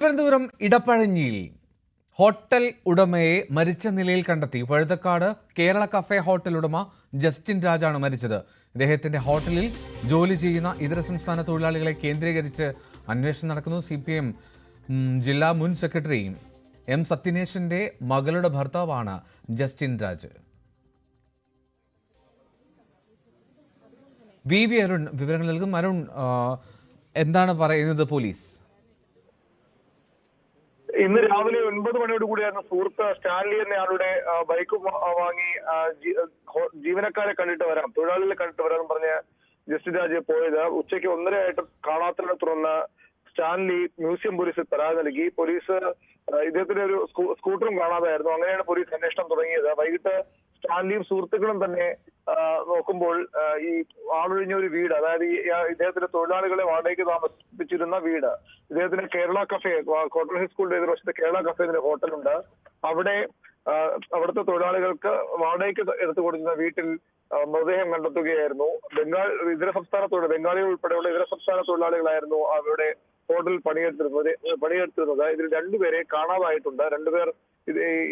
Thiruvananthapuram ഇടപ്പഴഞ്ഞിയിൽ hotel ഉടമയെ മരിച്ച നിലയിൽ കണ്ടെത്തി. പഴുതക്കാട് കേരള കഫേ ഹോട്ടൽ ഉടമ ജസ്റ്റിൻ രാജാണ് മരിച്ചത്. ഇദ്ദേഹത്തിന്റെ ഹോട്ടലിൽ ജോലി ചെയ്യുന്ന ഇതര സംസ്ഥാന തൊഴിലാളികളെ കേന്ദ്രീകരിച്ച് അന്വേഷണം നടക്കുന്നു. CPM ജില്ലാ മുൻ സെക്രട്ടറി M സത്യനേശന്റെ മകളുടെ ഭർത്താവാണ് ജസ്റ്റിൻ രാജ്. VV അരുൺ വിവരങ്ങൾ നൽകും. അരുൺ, എന്താണ് പറയുന്നത് പോലീസ്? ഇന്ന് രാവിലെ 9 മണിയോട് കൂടിയായിരുന്നു സുഹൃത്ത് സ്റ്റാൻലി എന്നയാളുടെ ബൈക്ക് വാങ്ങി ജീവനക്കാരെ കണ്ടിട്ട് വരാം, തൊഴിലാളികളെ കണ്ടിട്ട് വരാമെന്ന് പറഞ്ഞ് ജസ്റ്റിൻ രാജ് പോയത്. ഉച്ചയ്ക്ക് 1:30 കാണാത്തതിനെ തുടർന്ന് സ്റ്റാൻലി മ്യൂസിയം പോലീസിൽ പരാതി നൽകി. പോലീസ് ഇദ്ദേഹത്തിന്റെ ഒരു സ്കൂട്ടറും കാണാതായിരുന്നു. അങ്ങനെയാണ് പോലീസ് അന്വേഷണം തുടങ്ങിയത്. വൈകിട്ട് സ്റ്റാൻലിയും സുഹൃത്തുക്കളും തന്നെ നോക്കുമ്പോൾ ഈ ആളൊഴിഞ്ഞ ഒരു വീട്, അതായത് ഇദ്ദേഹത്തിന്റെ തൊഴിലാളികളെ വാടകയ്ക്ക് താമസിപ്പിച്ചിരുന്ന വീട്, ഇദ്ദേഹത്തിന് കേരള കഫേ, കോട്ടൺ സ്കൂളിന്റെ എതിർവശത്ത് കേരള കഫേ എന്നൊരു ഹോട്ടലുണ്ട്. അവിടുത്തെ തൊഴിലാളികൾക്ക് വാടകയ്ക്ക് എടുത്തു കൊടുക്കുന്ന വീട്ടിൽ മൃതദേഹം കണ്ടെത്തുകയായിരുന്നു. ഇതര സംസ്ഥാന ബംഗാളികൾ ഉൾപ്പെടെയുള്ള ഇതര സംസ്ഥാന തൊഴിലാളികളായിരുന്നു അവരുടെ ഹോട്ടലിൽ പണിയെടുത്തിരുന്നത്. ഇതിൽ 2 പേരെ കാണാതായിട്ടുണ്ട്. 2 പേർ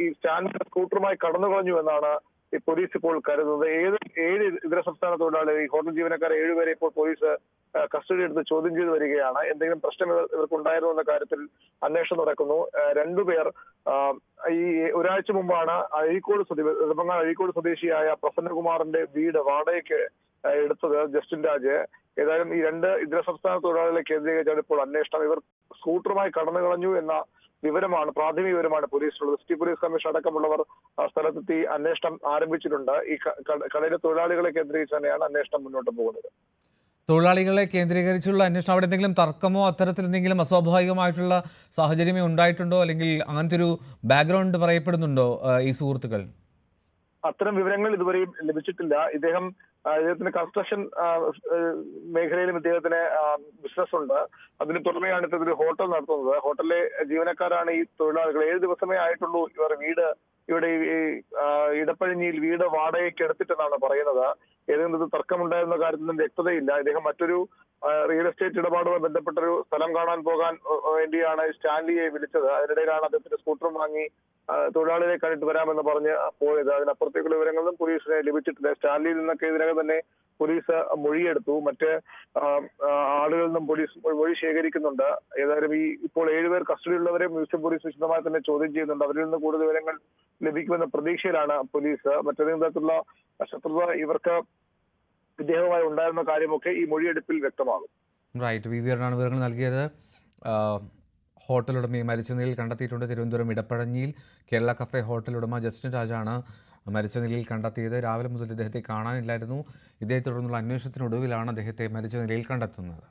ഈ സ്റ്റാൻഡ് സ്കൂട്ടറുമായി കടന്നു കളഞ്ഞു എന്നാണ് ഈ പോലീസ് ഇപ്പോൾ കരുതുന്നത്. 7 ഇതര സംസ്ഥാന തൊഴിലാളികൾ, ഈ ഹോട്ടൽ ജീവനക്കാരെ 7 പേരെ ഇപ്പോൾ പോലീസ് കസ്റ്റഡി എടുത്ത് ചോദ്യം ചെയ്ത് വരികയാണ്. എന്തെങ്കിലും പ്രശ്നം ഇവർക്കുണ്ടായിരുന്നോ എന്ന കാര്യത്തിൽ അന്വേഷണം നടക്കുന്നു. 2 പേർ ഈ ഒരാഴ്ച മുമ്പാണ് അഴീക്കോട് സ്വദേശിയായ പ്രസന്നകുമാറിന്റെ വീട് വാടകയ്ക്ക് എടുത്തത് ജസ്റ്റിൻ രാജ്. ഏതായാലും ഈ 2 ഇതര സംസ്ഥാന തൊഴിലാളികളെ കേന്ദ്രീകരിച്ചാണ് ഇപ്പോൾ അന്വേഷണം. ഇവർ സ്കൂട്ടറുമായി കടന്നു കളഞ്ഞു എന്ന പ്രാഥമിക വിവരമാണ് പോലീസിനുള്ളത്. സിറ്റി പോലീസ് കമ്മീഷൻ അടക്കമുള്ളവർ സ്ഥലത്തെത്തി അന്വേഷണം ആരംഭിച്ചിട്ടുണ്ട്. ഈ കടയിലെ തൊഴിലാളികളെ കേന്ദ്രീകരിച്ച് തന്നെയാണ് അന്വേഷണം മുന്നോട്ട് പോകുന്നത്. തൊഴിലാളികളെ കേന്ദ്രീകരിച്ചുള്ള അന്വേഷണം, അവിടെ എന്തെങ്കിലും തർക്കമോ അത്തരത്തിൽ എന്തെങ്കിലും അസ്വാഭാവികമായിട്ടുള്ള സാഹചര്യമേ ഉണ്ടായിട്ടുണ്ടോ, അല്ലെങ്കിൽ അങ്ങനത്തെ ഒരു ബാക്ക്ഗ്രൗണ്ട് പറയപ്പെടുന്നുണ്ടോ ഈ സുഹൃത്തുക്കൾ? അത്തരം വിവരങ്ങൾ ഇതുവരെയും ലഭിച്ചിട്ടില്ല. ഇദ്ദേഹത്തിന് കൺസ്ട്രക്ഷൻ മേഖലയിലും ഇദ്ദേഹത്തിന് ബിസിനസ് ഉണ്ട്. അതിന് പുറമെയാണ് ഇത്തരത്തിൽ ഹോട്ടൽ നടത്തുന്നത്. ഹോട്ടലിലെ ജീവനക്കാരാണ് ഈ തൊഴിലാളികൾ. 7 ദിവസമേ ആയിട്ടുള്ളൂ ഇവർ ഇവിടെ ഇടപ്പഴിഞ്ഞിയിൽ വീട് വാടകയ്ക്ക് എടുത്തിട്ടെന്നാണ് പറയുന്നത്. ഏതെങ്കിലും തർക്കമുണ്ടായിരുന്ന കാര്യത്തിലും വ്യക്തതയില്ല. ഇദ്ദേഹം മറ്റൊരു റിയൽ എസ്റ്റേറ്റ് ഇടപാടുമായി ബന്ധപ്പെട്ടൊരു സ്ഥലം കാണാൻ പോകാൻ വേണ്ടിയാണ് സ്റ്റാൻലിയെ വിളിച്ചത്. അതിനിടയിലാണ് അദ്ദേഹത്തിന്റെ സ്കൂട്ടറും വാങ്ങി തൊഴിലാളികളെ കണ്ടിട്ട് വരാമെന്ന് പറഞ്ഞ് പോയത്. അതിനപ്പുറത്തേക്കുള്ള വിവരങ്ങളും പോലീസിനെ ലഭിച്ചിട്ടില്ല. സ്റ്റാൻലിയിൽ നിന്നൊക്കെ ഇതിനകം തന്നെ പോലീസ് മൊഴിയെടുത്തു. മറ്റ് ആളുകളിൽ നിന്നും പോലീസ് മൊഴി ശേഖരിക്കുന്നുണ്ട്. ഏതായാലും ഇപ്പോൾ 7 പേർ കസ്റ്റഡിയിലുള്ളവരെ മ്യൂസിയം പോലീസ് വിശദമായി തന്നെ ചോദ്യം ചെയ്യുന്നുണ്ട്. അവരിൽ നിന്ന് കൂടുതൽ വിവരങ്ങൾ ലഭിക്കുമെന്ന പ്രതീക്ഷയിലാണ് പോലീസ്. മറ്റേതെങ്കിലും തരത്തിലുള്ള ശത്രുത ഇവർക്ക് ഇദ്ദേഹവുമായി ഉണ്ടായിരുന്ന കാര്യമൊക്കെ ഈ മൊഴിയെടുപ്പിൽ വ്യക്തമാകും. റൈറ്റ്, VV ആണ് വിവരങ്ങൾ നൽകിയത്. ഹോട്ടൽ ഉടമയെ മരിച്ച നിലയിൽ കണ്ടെത്തിയിട്ടുണ്ട്. തിരുവനന്തപുരം ഇടപ്പഴഞ്ഞിയിൽ കേരള കഫേ ഹോട്ടൽ ഉടമ ജസ്റ്റിൻ രാജാണ് മരിച്ച നിലയിൽ കണ്ടെത്തിയത്. രാവിലെ മുതൽ ഇദ്ദേഹത്തെ കാണാനില്ലായിരുന്നു. ഇതേ തുടർന്നുള്ള അന്വേഷണത്തിനൊടുവിലാണ് അദ്ദേഹത്തെ മരിച്ച നിലയിൽ കണ്ടെത്തുന്നത്.